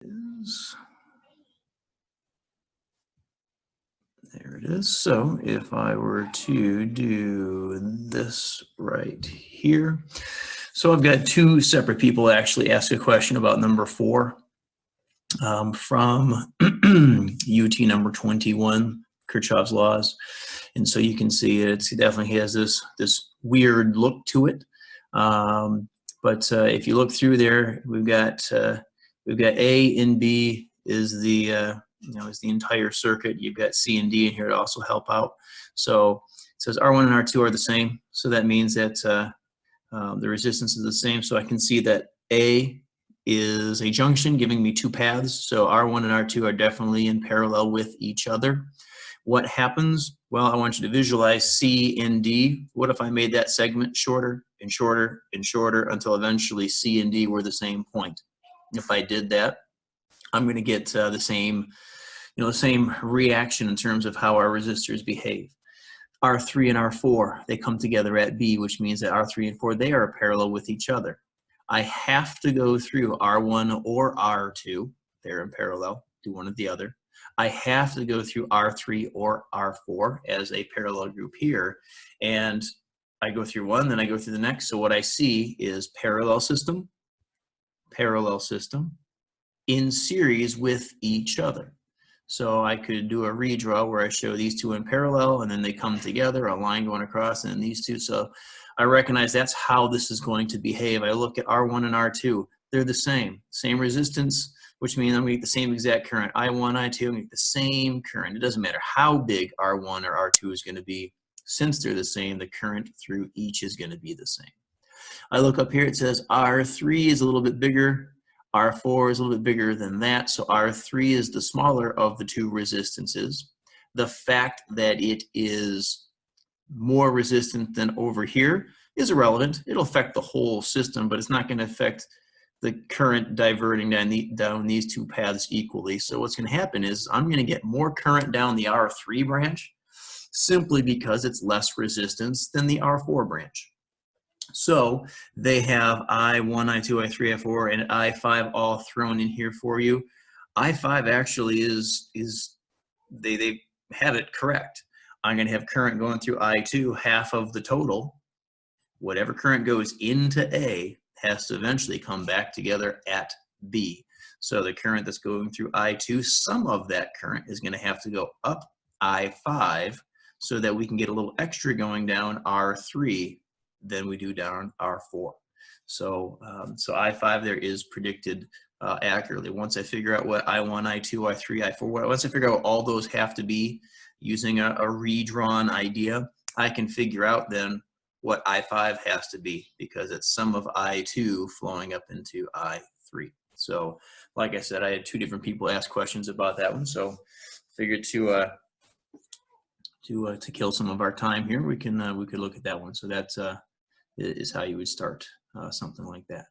There it is. So if I were to do this right here, so I've got two separate people actually ask a question about number 4 from UT number 21, Kirchhoff's laws. And so you can see it definitely has this weird look to it. But if you look through there, we've got A and B is the is the entire circuit. You've got C and D in here to also help out. So it says R1 and R2 are the same. So that means that the resistance is the same. So I can see that A is a junction giving me two paths. So R1 and R2 are definitely in parallel with each other. What happens? Well, I want you to visualize C and D. What if I made that segment shorter and shorter and shorter until eventually C and D were the same point? If I did that, I'm going to get the same reaction in terms of how our resistors behave. R3 and R4, they come together at B, which means that R3 and 4, they are parallel with each other. I have to go through R1 or R2. They're in parallel, do one or the other. I have to go through R3 or R4 as a parallel group here. And I go through one, then I go through the next. So what I see is parallel system in series with each other. So I could do a redraw where I show these two in parallel and then they come together, a line going across, and then these two. So I recognize that's how this is going to behave. I look at R1 and R2. They're the same resistance, which means I'm going to get the same exact current. I1, I2, I'm going to get the same current. It doesn't matter how big R1 or R2 is going to be. Since they're the same, the current through each is going to be the same. I look up here, it says R3 is a little bit bigger. R4 is a little bit bigger than that, so R3 is the smaller of the two resistances. The fact that it is more resistant than over here is irrelevant. It'll affect the whole system, but it's not going to affect the current diverting down these two paths equally. So what's going to happen is I'm going to get more current down the R3 branch simply because it's less resistance than the R4 branch. So they have I1, I2, I3, I4, and I5 all thrown in here for you. I5 actually they have it correct. I'm going to have current going through I2, half of the total. Whatever current goes into A has to eventually come back together at B. So the current that's going through I2, some of that current is going to have to go up I5 so that we can get a little extra going down R3 than we do down R4. So I5 there is predicted accurately. Once I figure out what I1, I2, I3, I4, once I figure out what all those have to be using a redrawn idea, I can figure out then what I5 has to be because it's sum of I2 flowing up into I3. So like I said, I had two different people ask questions about that one. So figured to kill some of our time here, we could look at that one. So that's is how you would start something like that.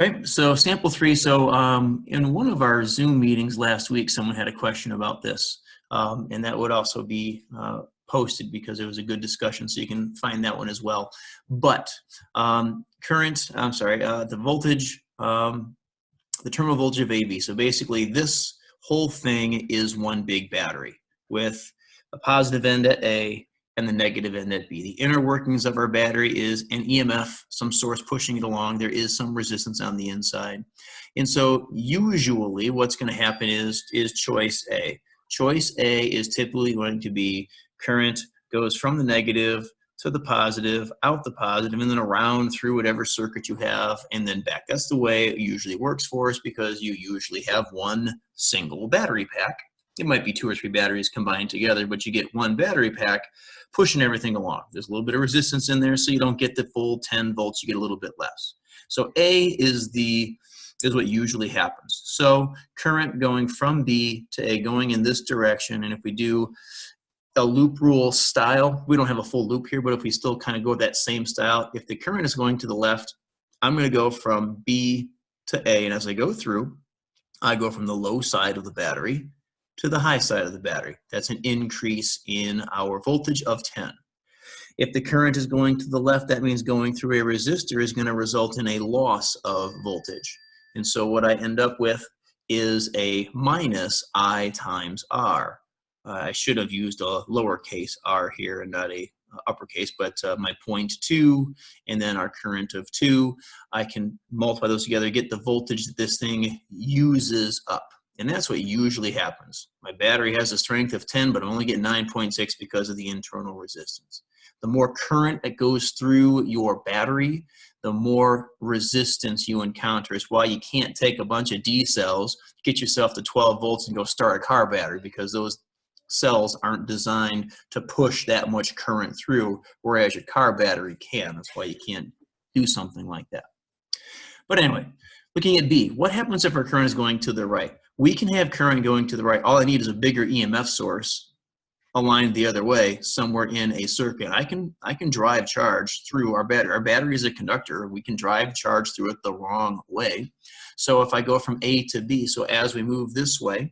Okay, so sample 3. So in one of our Zoom meetings last week, someone had a question about this, and that would also be posted because it was a good discussion, so you can find that one as well. But the voltage, the terminal voltage of AB. So basically this whole thing is one big battery with a positive end at A and the negative end at B. The inner workings of our battery is an EMF, some source pushing it along. There is some resistance on the inside. And so usually what's going to happen is choice A. Choice A is typically going to be current goes from the negative to the positive, out the positive, and then around through whatever circuit you have, and then back. That's the way it usually works for us because you usually have one single battery pack. It might be 2 or 3 batteries combined together, but you get one battery pack pushing everything along. There's a little bit of resistance in there, so you don't get the full 10 volts, you get a little bit less. So A is what usually happens. So current going from B to A going in this direction, and if we do a loop rule style, we don't have a full loop here, but if we still kind of go that same style, if the current is going to the left, I'm going to go from B to A, and as I go through, I go from the low side of the battery to the high side of the battery. That's an increase in our voltage of 10. If the current is going to the left, that means going through a resistor is going to result in a loss of voltage. And so what I end up with is a minus I times R. I should have used a lowercase r here and not a uppercase, but my 0.2 and then our current of 2, I can multiply those together, get the voltage that this thing uses up. And that's what usually happens. My battery has a strength of 10, but I'm only getting 9.6 because of the internal resistance. The more current that goes through your battery, the more resistance you encounter. It's why you can't take a bunch of D cells, get yourself to 12 volts and go start a car battery, because those cells aren't designed to push that much current through, whereas your car battery can. That's why you can't do something like that. But anyway, looking at B, what happens if our current is going to the right? We can have current going to the right. All I need is a bigger EMF source aligned the other way somewhere in a circuit. I can drive charge through our battery. Our battery is a conductor. We can drive charge through it the wrong way. So if I go from A to B, so as we move this way,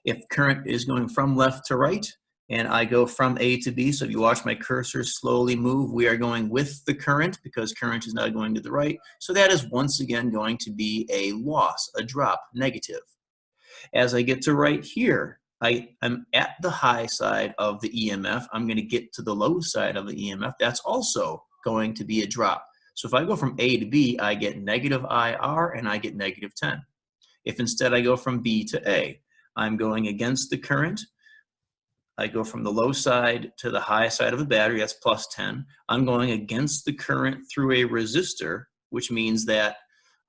if current is going from left to right, and I go from A to B, so if you watch my cursor slowly move, we are going with the current because current is now going to the right. So that is once again going to be a loss, a drop, negative. As I get to right here, I'm at the high side of the EMF. I'm going to get to the low side of the EMF. That's also going to be a drop. So if I go from A to B, I get negative IR and I get negative 10. If instead I go from B to A, I'm going against the current. I go from the low side to the high side of the battery, that's plus 10. I'm going against the current through a resistor, which means that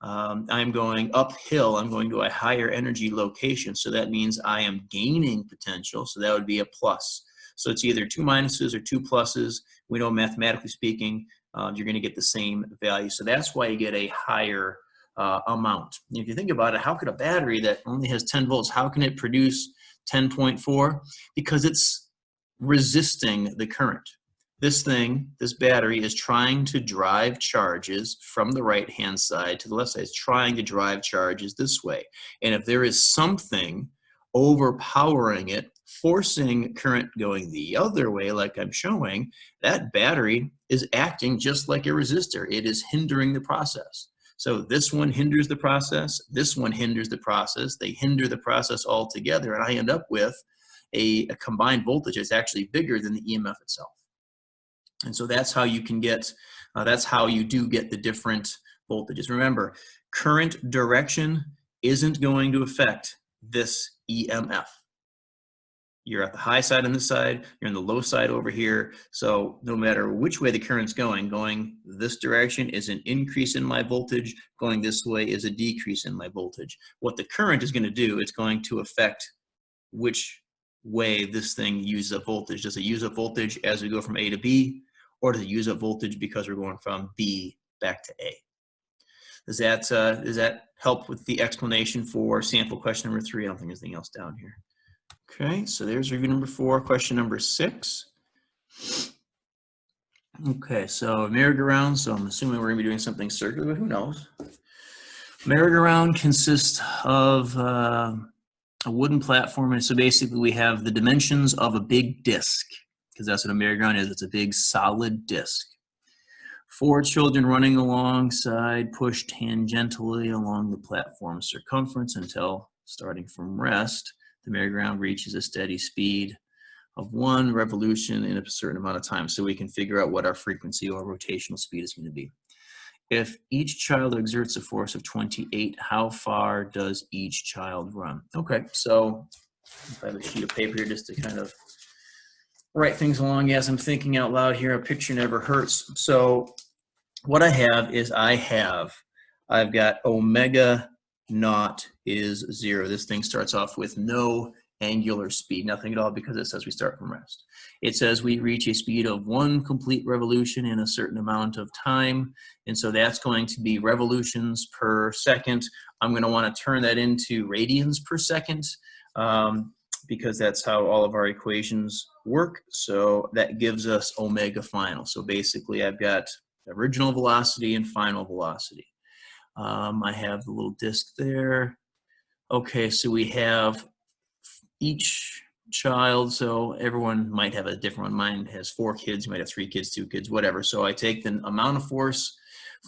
I'm going uphill. I'm going to a higher energy location. So that means I am gaining potential. So that would be a plus. So it's either two minuses or two pluses. We know mathematically speaking, you're going to get the same value. So that's why you get a higher amount. If you think about it, how could a battery that only has 10 volts, how can it produce 10.4? Because it's resisting the current. This thing, this battery, is trying to drive charges from the right-hand side to the left side. It's trying to drive charges this way. And if there is something overpowering it, forcing current going the other way, like I'm showing, that battery is acting just like a resistor. It is hindering the process. So this one hinders the process, this one hinders the process, they hinder the process altogether, and I end up with a combined voltage that's actually bigger than the EMF itself. And so that's how you can get, that's how you do get the different voltages. Remember, current direction isn't going to affect this EMF. You're at the high side on this side, you're on the low side over here. So no matter which way the current's going this direction is an increase in my voltage, going this way is a decrease in my voltage. What the current is going to do, it's going to affect which way this thing uses up voltage. Does it use up voltage as we go from A to B, or does it use up voltage because we're going from B back to A? Does that help with the explanation for sample question number 3? I don't think there's anything else down here. Okay, so there's review number 4, question number 6. Okay, so merry-go-round, so I'm assuming we're gonna be doing something circular, but who knows? Merry-go-round consists of a wooden platform, and so basically we have the dimensions of a big disc, because that's what a merry-go-round is. It's a big solid disc. 4 children running alongside, pushed tangentially along the platform circumference until, starting from rest, the merry-go-round reaches a steady speed of 1 revolution in a certain amount of time. So we can figure out what our frequency or rotational speed is going to be. If each child exerts a force of 28, how far does each child run? Okay, so if I have a sheet of paper here just to kind of write things along as I'm thinking out loud here, a picture never hurts. So what I have is I've got omega naught is 0. This thing starts off with no angular speed, nothing at all, because it says we start from rest. It says we reach a speed of 1 complete revolution in a certain amount of time, and so that's going to be revolutions per second. I'm going to want to turn that into radians per second because that's how all of our equations work. So that gives us omega final. So basically I've got original velocity and final velocity. I have the little disc there. Okay, so we have each child, so everyone might have a different one. Mine has 4 kids, you might have 3 kids, 2 kids, whatever. So I take the amount of force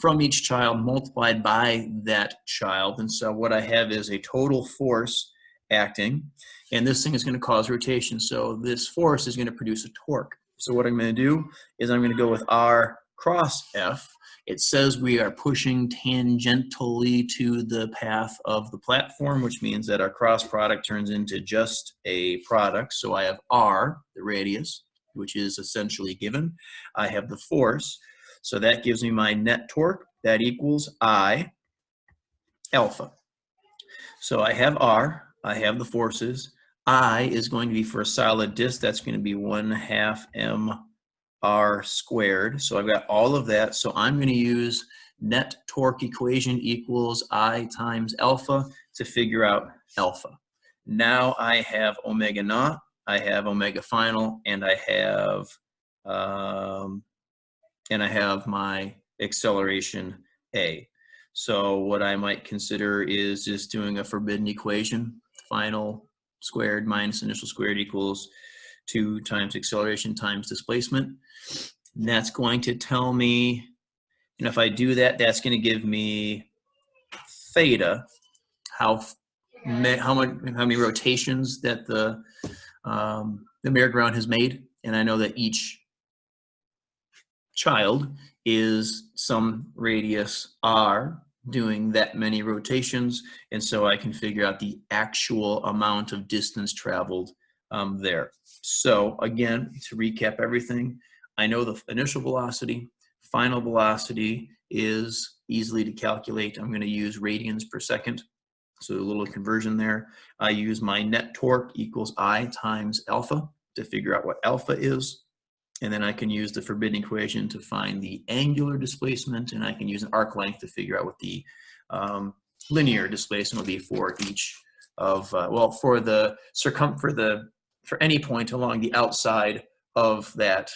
from each child multiplied by that child. And so what I have is a total force acting, and this thing is going to cause rotation. So this force is going to produce a torque. So what I'm going to do is I'm going to go with R cross F. It says we are pushing tangentially to the path of the platform, which means that our cross product turns into just a product. So I have R, the radius, which is essentially given. I have the force. So that gives me my net torque. That equals I alpha. So I have R. I have the forces. I is going to be for a solid disk. That's going to be 1/2 mR squared. So I've got all of that. So I'm going to use net torque equation equals I times alpha to figure out alpha. Now I have omega naught, I have omega final, and I have my acceleration A. So what I might consider is just doing a forbidden equation. Final squared minus initial squared equals 2 times acceleration times displacement. And that's going to tell me, and if I do that, that's going to give me theta, how many rotations that the merry-go-round has made. And I know that each child is some radius r doing that many rotations, and so I can figure out the actual amount of distance traveled there. So again, to recap everything, I know the initial velocity, final velocity is easily to calculate. I'm going to use radians per second, so a little conversion there. I use my net torque equals I times alpha to figure out what alpha is. And then I can use the forbidden equation to find the angular displacement, and I can use an arc length to figure out what the linear displacement will be for each of, for the for any point along the outside of that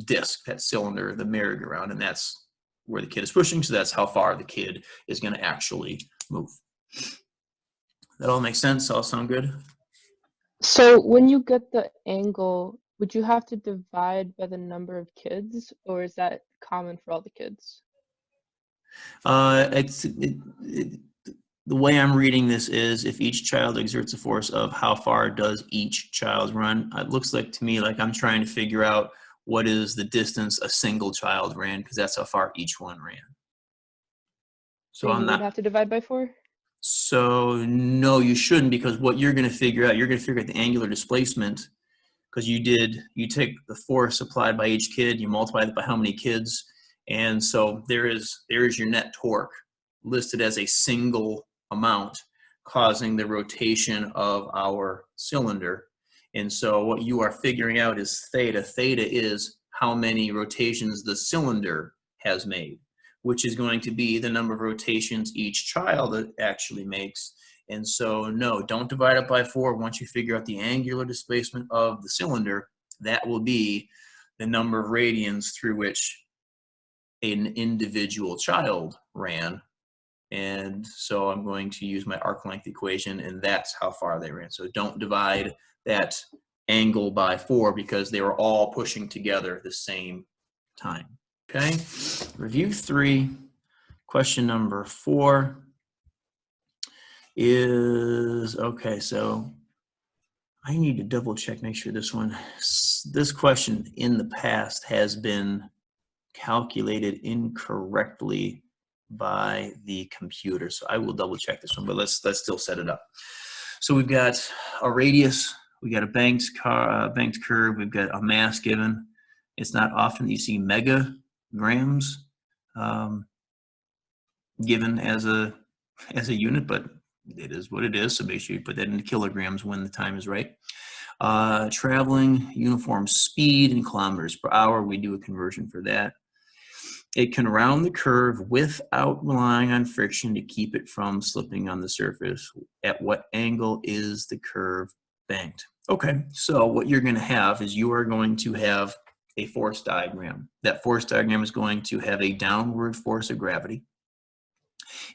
disc, that cylinder, the merry-go-round, and that's where the kid is pushing, so that's how far the kid is going to actually move. That all makes sense? All sound good? So when you get the angle, would you have to divide by the number of kids, or is that common for all the kids? The way I'm reading this is if each child exerts a force of how far does each child run. It looks like to me like I'm trying to figure out what is the distance a single child ran, because that's how far each one ran. So you would have to divide by 4? So no, you shouldn't, because what you're going to figure out, the angular displacement, because you take the force applied by each kid, you multiply it by how many kids, and so there is your net torque listed as a single amount causing the rotation of our cylinder. And so what you are figuring out is theta. Theta is how many rotations the cylinder has made, which is going to be the number of rotations each child actually makes. And so no, don't divide it by 4. Once you figure out the angular displacement of the cylinder, that will be the number of radians through which an individual child ran. And so I'm going to use my arc length equation, and that's how far they ran. So don't divide that angle by 4, because they were all pushing together at the same time. Okay, review 3, question number 4 is, okay, so I need to double check, make sure this question in the past has been calculated incorrectly by the computer. So I will double check this one, but let's still set it up. So we've got a radius, we got a banked curve, we've got a mass given. It's not often that you see megagrams given as a unit, but it is what it is. So make sure you put that into kilograms when the time is right. Traveling uniform speed in kilometers per hour. We do a conversion for that. It can round the curve without relying on friction to keep it from slipping on the surface. At what angle is the curve banked? Okay, so what you're going to have is you are going to have a force diagram. That force diagram is going to have a downward force of gravity.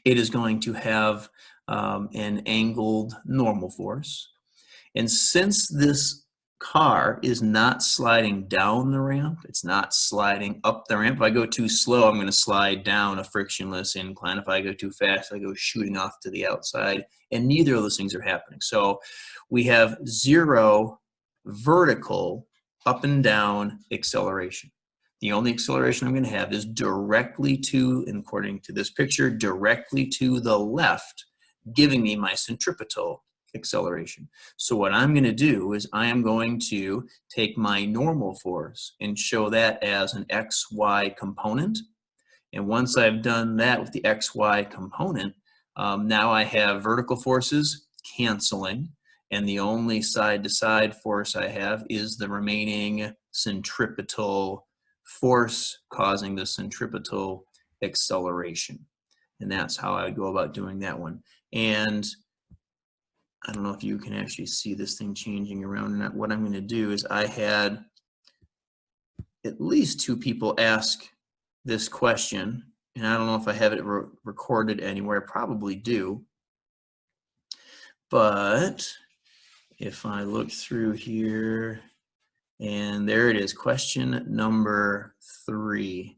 It is going to have an angled normal force. And since this car is not sliding down the ramp. It's not sliding up the ramp. If I go too slow, I'm going to slide down a frictionless incline. If I go too fast, I go shooting off to the outside. And neither of those things are happening. So we have zero vertical up and down acceleration. The only acceleration I'm going to have is directly to, and according to this picture, directly to the left, giving me my centripetal acceleration. So what I'm going to do is I am going to take my normal force and show that as an XY component. And once I've done that with the XY component, now I have vertical forces canceling, and the only side-to-side force I have is the remaining centripetal force causing the centripetal acceleration. And that's how I would go about doing that one. And I don't know if you can actually see this thing changing around or not. What I'm going to do is I had at least 2 people ask this question, and I don't know if I have it recorded anywhere. I probably do. But if I look through here, and there it is, question number 3.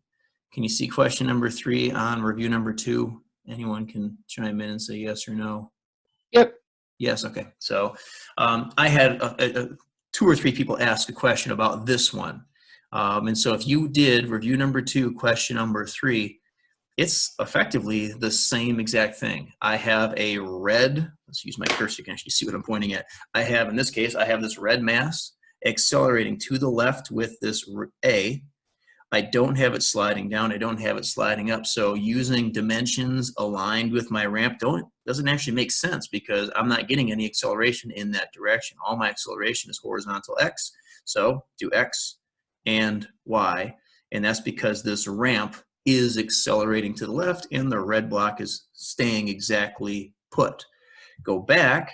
Can you see question number 3 on review number 2? Anyone can chime in and say yes or no. Yep. Yes, okay. So I had 2 or 3 people ask a question about this one. And so if you did review number 2, question number 3, it's effectively the same exact thing. I have a red, let's use my cursor, you can actually see what I'm pointing at. I have, in this case, I have this red mass accelerating to the left with this A. I don't have it sliding down. I don't have it sliding up. So using dimensions aligned with my ramp doesn't actually make sense because I'm not getting any acceleration in that direction. All my acceleration is horizontal X. So do X and Y. And that's because this ramp is accelerating to the left and the red block is staying exactly put. Go back.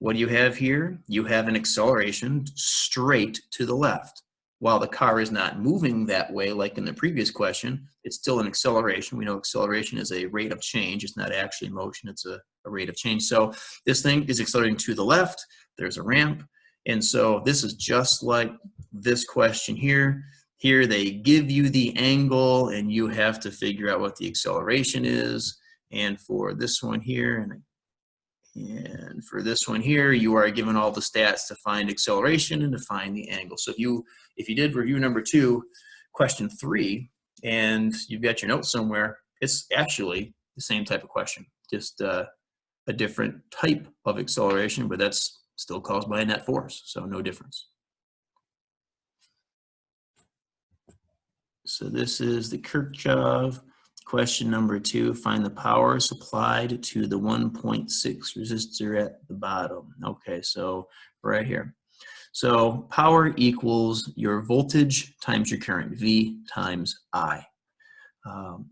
What do you have here? You have an acceleration straight to the left. While the car is not moving that way, like in the previous question, it's still an acceleration. We know acceleration is a rate of change. It's not actually motion. It's a rate of change. So this thing is accelerating to the left. There's a ramp. And so this is just like this question here. Here they give you the angle, and you have to figure out what the acceleration is. And for this one here, and for this one here, you are given all the stats to find acceleration and to find the angle. So if you did review number 2, question 3, and you've got your notes somewhere, it's actually the same type of question, just a different type of acceleration, but that's still caused by a net force, so no difference. So this is the Kirchhoff. Question number 2, find the power supplied to the 1.6 resistor at the bottom. Okay, so right here. So power equals your voltage times your current, V times I.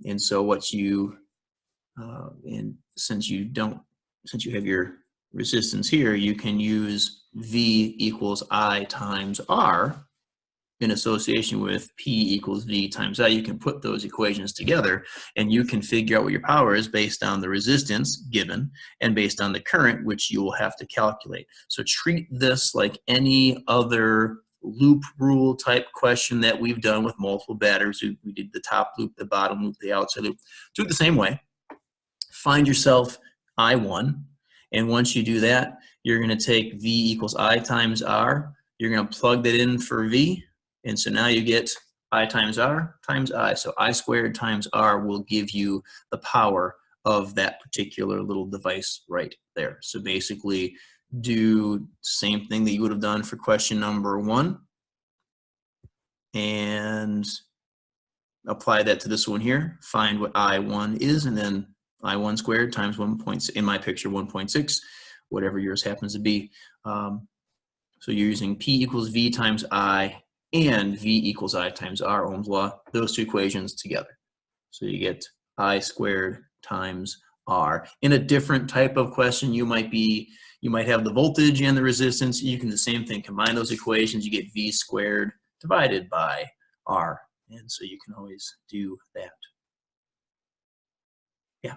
And so what you, and since you have your resistance here, you can use V equals I times R in association with P equals V times I. You can put those equations together and you can figure out what your power is based on the resistance given and based on the current, which you will have to calculate. So treat this like any other loop rule type question that we've done with multiple batteries. We did the top loop, the bottom loop, the outside loop. Do it the same way. Find yourself I1, and once you do that, you're going to take V equals I times R. You're going to plug that in for V. And so now you get I times R times I. So I squared times R will give you the power of that particular little device right there. So basically do the same thing that you would have done for question number 1 and apply that to this one here. Find what I1 is, and then I1 squared times 1.6, in my picture 1.6, whatever yours happens to be. So you're using P equals V times I and V equals I times R, Ohm's law, those 2 equations together. So you get I squared times R. In a different type of question, you might have the voltage and the resistance. You can do the same thing, combine those equations, you get V squared divided by R. And so you can always do that. Yeah.